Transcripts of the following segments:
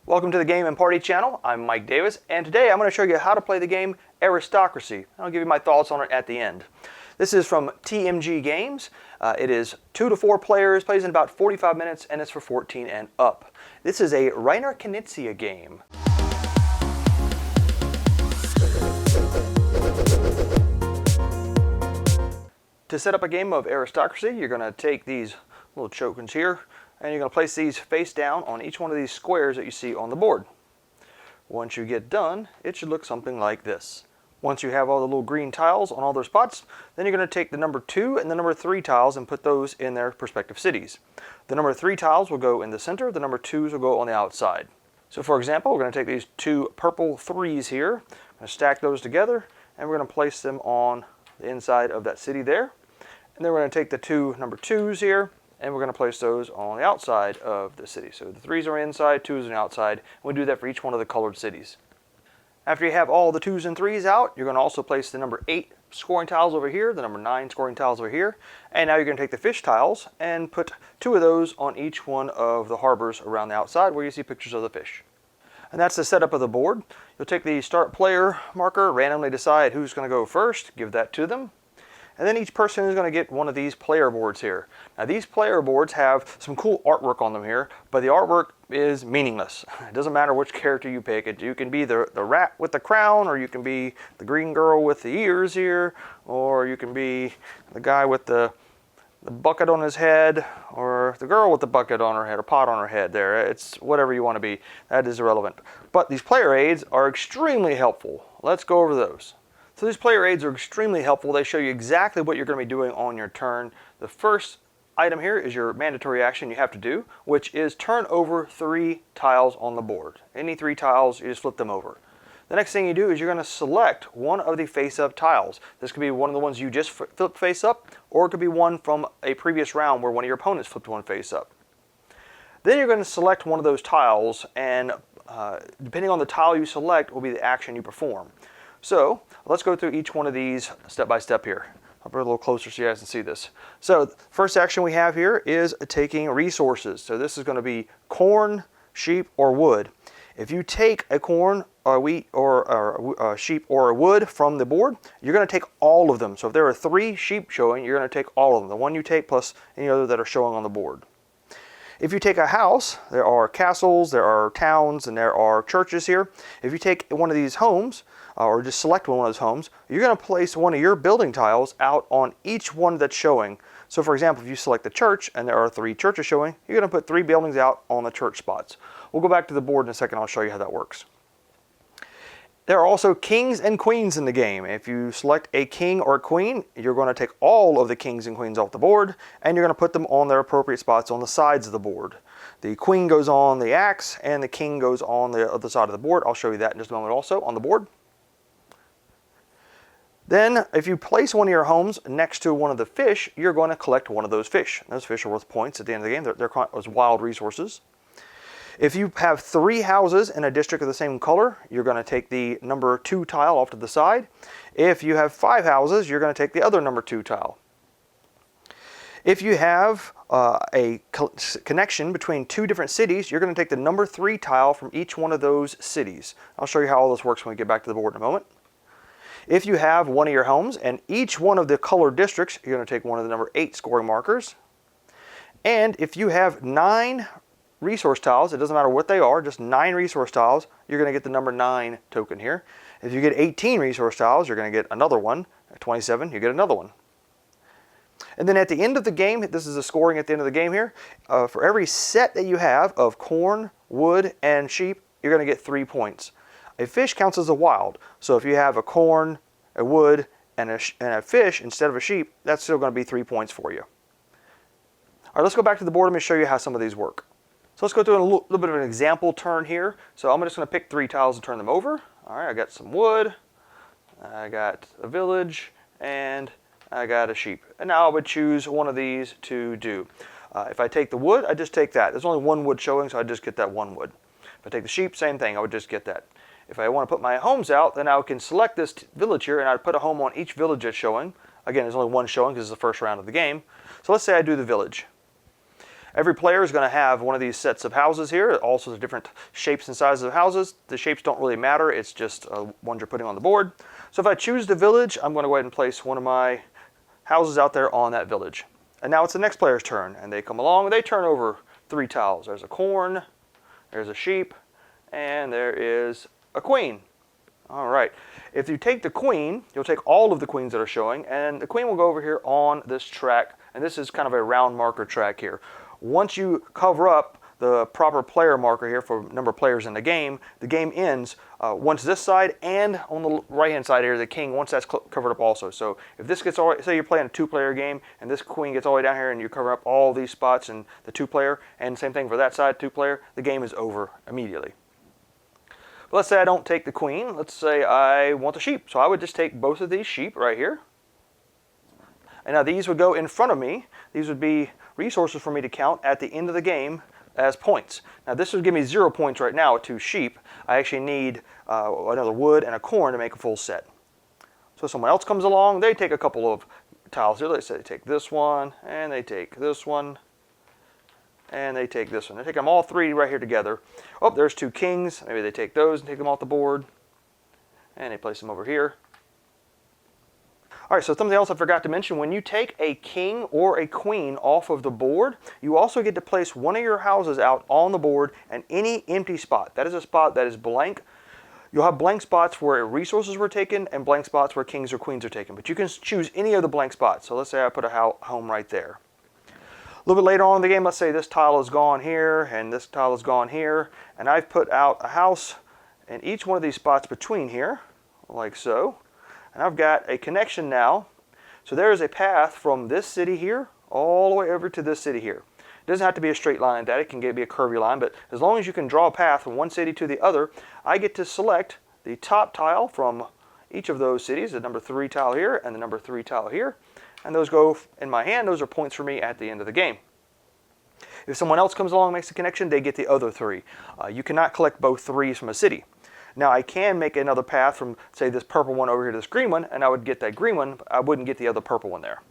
Welcome to the Game and Party channel. I'm Mike Davis, and today I'm going to show you how to play the game Aristocracy. I'll give you my thoughts on it at the end. This is from TMG Games. It is 2 to 4 players, plays in about 45 minutes, and it's for 14 and up. This is a Reiner Knizia game. To set up a game of Aristocracy, you're going to take these little tokens here, and you're going to place these face down on each one of these squares that you see on the board. Once you get done, it should look something like this. Once you have all the little green tiles on all their spots, then you're going to take the number 2 and the number 3 tiles and put those in their respective cities. The number 3 tiles will go in the center, the number 2s will go on the outside. So for example, we're going to take these 2 purple 3s here, I'm going to stack those together, and we're going to place them on the inside of that city there. And then we're going to take the 2 number 2s here, and we're going to place those on the outside of the city. So the 3s are inside, 2s are on the outside, and we do that for each one of the colored cities. After you have all the 2s and 3s out, you're going to also place the number 8 scoring tiles over here, the number 9 scoring tiles over here, and now you're going to take the fish tiles and put 2 of those on each one of the harbors around the outside where you see pictures of the fish. And that's the setup of the board. You'll take the start player marker, randomly decide who's going to go first, give that to them. And then each person is going to get one of these player boards here. Now these player boards have some cool artwork on them here, but the artwork is meaningless. It doesn't matter which character you pick. You can be the rat with the crown, or you can be the green girl with the ears here, or you can be the guy with the bucket on his head, or the girl with the bucket on her head, or pot on her head there. It's whatever you want to be. That is irrelevant. But these player aids are extremely helpful. Let's go over those. So these player aids are extremely helpful. They show you exactly what you're going to be doing on your turn. The first item here is your mandatory action you have to do, which is turn over 3 tiles on the board. Any 3 tiles, you just flip them over. The next thing you do is you're going to select one of the face-up tiles. This could be one of the ones you just flipped face-up, or it could be one from a previous round where one of your opponents flipped one face-up. Then you're going to select one of those tiles, and depending on the tile you select will be the action you perform. So let's go through each one of these step by step here. I'll bring it a little closer so you guys can see this. So the first action we have here is taking resources. So this is going to be corn, sheep, or wood. If you take a corn, or wheat, or a sheep, or a wood from the board, you're going to take all of them. So if there are 3 sheep showing, you're going to take all of them. The one you take plus any other that are showing on the board. If you take a house, there are castles, there are towns, and there are churches here. If you take one of these homes, or just select one of those homes, you're going to place one of your building tiles out on each one that's showing. So for example, if you select the church and there are 3 churches showing, you're going to put 3 buildings out on the church spots. We'll go back to the board in a second. I'll show you how that works. There are also kings and queens in the game. If you select a king or a queen, you're going to take all of the kings and queens off the board, and you're going to put them on their appropriate spots on the sides of the board. The queen goes on the axe, and the king goes on the other side of the board. I'll show you that in just a moment also on the board. Then, if you place one of your homes next to one of the fish, you're going to collect one of those fish. Those fish are worth points at the end of the game. They're as wild resources. If you have 3 houses in a district of the same color, you're going to take the number 2 tile off to the side. If you have 5 houses, you're going to take the other number 2 tile. If you have a connection between 2 different cities, you're going to take the number 3 tile from each one of those cities. I'll show you how all this works when we get back to the board in a moment. If you have one of your homes and each one of the colored districts, you're going to take one of the number 8 scoring markers. And if you have 9 resource tiles, it doesn't matter what they are, just 9 resource tiles, you're going to get the number 9 token here. If you get 18 resource tiles, you're going to get another one. At 27, you get another one. And then at the end of the game, this is the scoring at the end of the game here, for every set that you have of corn, wood, and sheep, you're going to get 3 points. A fish counts as a wild, so if you have a corn, a wood, and a fish instead of a sheep, that's still going to be 3 points for you. All right, let's go back to the board. Let me show you how some of these work. So let's go through a little bit of an example turn here. So I'm just going to pick 3 tiles and turn them over. All right, I got some wood, I got a village, and I got a sheep. And now I would choose one of these to do. If I take the wood, I just take that. There's only 1 wood showing, so I just get that 1 wood. If I take the sheep, same thing, I would just get that. If I want to put my homes out, then I can select this village here, and I'd put a home on each village that's showing. Again, there's only 1 showing because it's the first round of the game. So let's say I do the village. Every player is going to have one of these sets of houses here, also the different shapes and sizes of houses. The shapes don't really matter, it's just ones you're putting on the board. So if I choose the village, I'm going to go ahead and place one of my houses out there on that village. And now it's the next player's turn, and they come along and they turn over 3 tiles. There's a corn, there's a sheep, and there is a queen. All right, if you take the queen, you'll take all of the queens that are showing, and the queen will go over here on this track, and this is kind of a round marker track here. Once you cover up the proper player marker here for number of players in the game ends once this side and on the right-hand side here, the king, once that's covered up also. So if this gets all, say you're playing a 2-player game, and this queen gets all the way down here, and you cover up all these spots in the 2-player, and same thing for that side, 2-player, the game is over immediately. But let's say I don't take the queen. Let's say I want the sheep. So I would just take both of these sheep right here. And now these would go in front of me. These would be resources for me to count at the end of the game as points. Now this would give me 0 points right now with 2 sheep. I actually need another wood and a corn to make a full set. So someone else comes along, they take a couple of tiles here. Let's say they take this one, and they take this one, and they take this one. They take them all 3 right here together. Oh, there's 2 kings. Maybe they take those and take them off the board, and they place them over here. All right, so something else I forgot to mention, when you take a king or a queen off of the board, you also get to place one of your houses out on the board and any empty spot. That is a spot that is blank. You'll have blank spots where resources were taken and blank spots where kings or queens are taken, but you can choose any of the blank spots. So let's say I put a home right there. A little bit later on in the game, let's say this tile is gone here and this tile is gone here, and I've put out a house in each one of these spots between here, like so. And I've got a connection now. So there is a path from this city here all the way over to this city here. It doesn't have to be a straight line like that. It can be a curvy line, but as long as you can draw a path from one city to the other, I get to select the top tile from each of those cities, the number 3 tile here and the number 3 tile here, and those go in my hand. Those are points for me at the end of the game. If someone else comes along and makes a connection, they get the other 3. You cannot collect both 3s from a city. Now I can make another path from, say, this purple one over here to this green one, and I would get that green one, but I wouldn't get the other purple one there.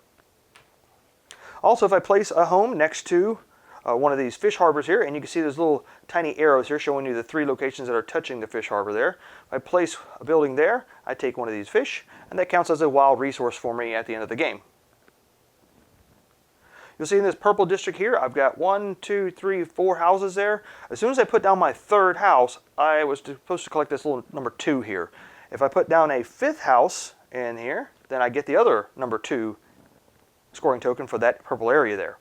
Also, if I place a home next to one of these fish harbors here, and you can see there's little tiny arrows here showing you the 3 locations that are touching the fish harbor there. If I place a building there, I take one of these fish, and that counts as a wild resource for me at the end of the game. You'll see in this purple district here, I've got 1, 2, 3, 4 houses there. As soon as I put down my 3rd house, I was supposed to collect this little number 2 here. If I put down a 5th house in here, then I get the other number 2 scoring token for that purple area there.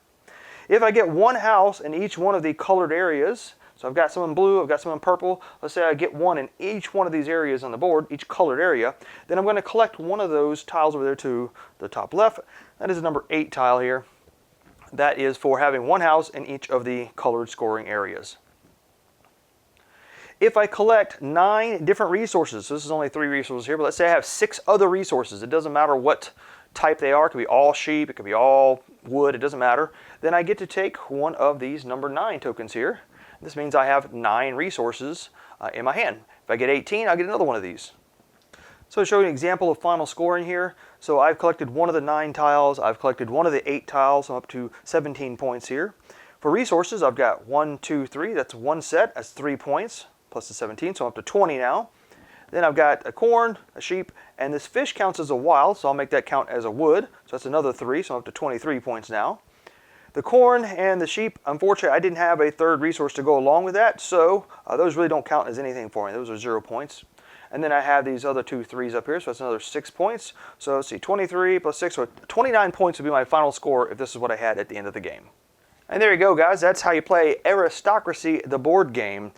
If I get 1 house in each one of the colored areas, so I've got some in blue, I've got some in purple, let's say I get 1 in each one of these areas on the board, each colored area, then I'm going to collect one of those tiles over there to the top left. That is the number 8 tile here. That is for having 1 house in each of the colored scoring areas. If I collect 9 different resources, so this is only 3 resources here, but let's say I have 6 other resources, it doesn't matter what type they are, it could be all sheep, it could be all wood, it doesn't matter, then I get to take one of these number 9 tokens here. This means I have 9 resources in my hand. If I get 18, I'll get another one of these. So to show you an example of final scoring here, so I've collected one of the 9 tiles, I've collected one of the 8 tiles, so I'm up to 17 points here. For resources, I've got 1, 2, 3, that's 1 set, that's 3 points, plus the 17, so I'm up to 20 now. Then I've got a corn, a sheep, and this fish counts as a wild, so I'll make that count as a wood, so that's another 3, so I'm up to 23 points now. The corn and the sheep, unfortunately, I didn't have a 3rd resource to go along with that, so those really don't count as anything for me. Those are 0 points. And then I have these other 2 3s up here, so that's another 6 points. So let's see, 23 plus 6, so 29 points would be my final score if this is what I had at the end of the game. And there you go, guys. That's how you play Aristocracy, the board game.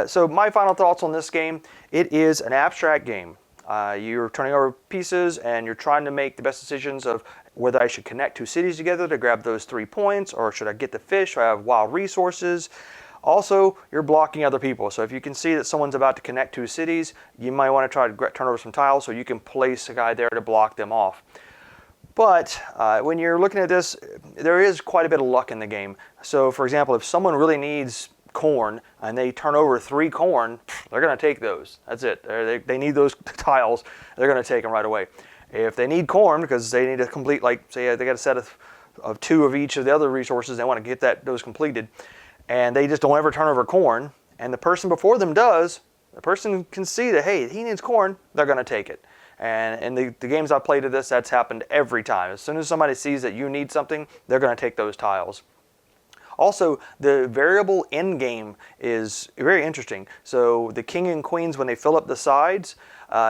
So my final thoughts on this game, it is an abstract game. You're turning over pieces and you're trying to make the best decisions of whether I should connect 2 cities together to grab those 3 points, or should I get the fish, or I have wild resources. Also, you're blocking other people. So if you can see that someone's about to connect 2 cities, you might want to try to turn over some tiles so you can place a guy there to block them off. But when you're looking at this, there is quite a bit of luck in the game. So for example, if someone really needs corn and they turn over 3 corn, they're going to take those. That's it. They need those tiles. They're going to take them right away. If they need corn because they need to complete, like, say they got a set of of 2 of each of the other resources. They want to get those completed, and they just don't ever turn over corn. And the person before them does. The person can see that, hey, he needs corn. They're going to take it. And in the games I've played of this, that's happened every time. As soon as somebody sees that you need something, they're going to take those tiles. Also, the variable end game is very interesting. So the king and queens, when they fill up the sides,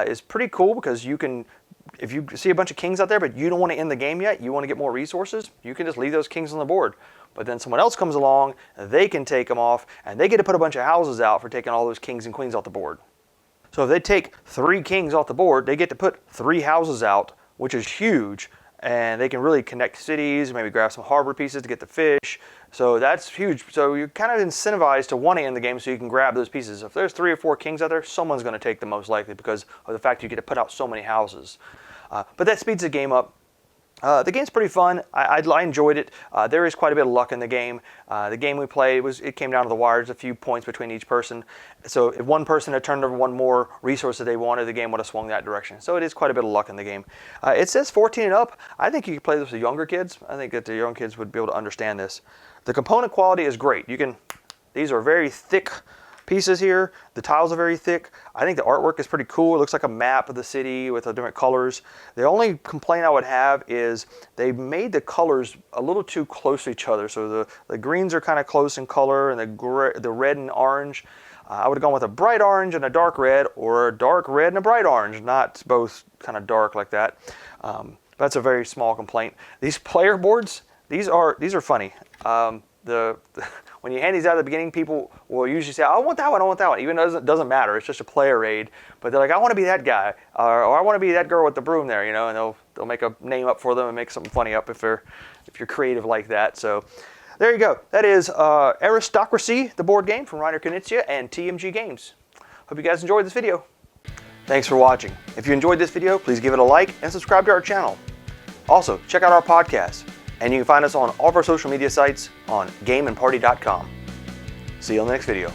is pretty cool, because you can, if you see a bunch of kings out there but you don't want to end the game yet, you want to get more resources, you can just leave those kings on the board. But then someone else comes along, they can take them off, and they get to put a bunch of houses out for taking all those kings and queens off the board. So if they take 3 kings off the board, they get to put 3 houses out, which is huge. And they can really connect cities, maybe grab some harbor pieces to get the fish. So that's huge. So you're kind of incentivized to want to end the game so you can grab those pieces. If there's 3 or 4 kings out there, someone's going to take them most likely, because of the fact you get to put out so many houses. But that speeds the game up. The game's pretty fun. I enjoyed it. There is quite a bit of luck in the game. The game we played, it came down to the wire. There's a few points between each person. So if one person had turned over one more resource that they wanted, the game would have swung that direction. So it is quite a bit of luck in the game. It says 14 and up. I think you could play this with younger kids. I think that the young kids would be able to understand this. The component quality is great. These are very thick pieces here. The tiles are very thick. I think the artwork is pretty cool. It looks like a map of the city with the different colors. The only complaint I would have is they made the colors a little too close to each other. So the greens are kind of close in color, and the red and orange. I would have gone with a bright orange and a dark red, or a dark red and a bright orange, not both kind of dark like that. That's a very small complaint. These player boards, these are funny. When you hand these out at the beginning, people will usually say, I want that one, I want that one, even though it doesn't matter. It's just a player aid. But they're like, I want to be that guy, or I want to be that girl with the broom there, and they'll make a name up for them and make something funny up if you're creative like that. So there you go. That is Aristocracy, the board game from Reiner Knizia and TMG Games. Hope you guys enjoyed this video. Thanks for watching. If you enjoyed this video, please give it a like and subscribe to our channel. Also, check out our podcast. And you can find us on all of our social media sites on gameandparty.com. See you on the next video.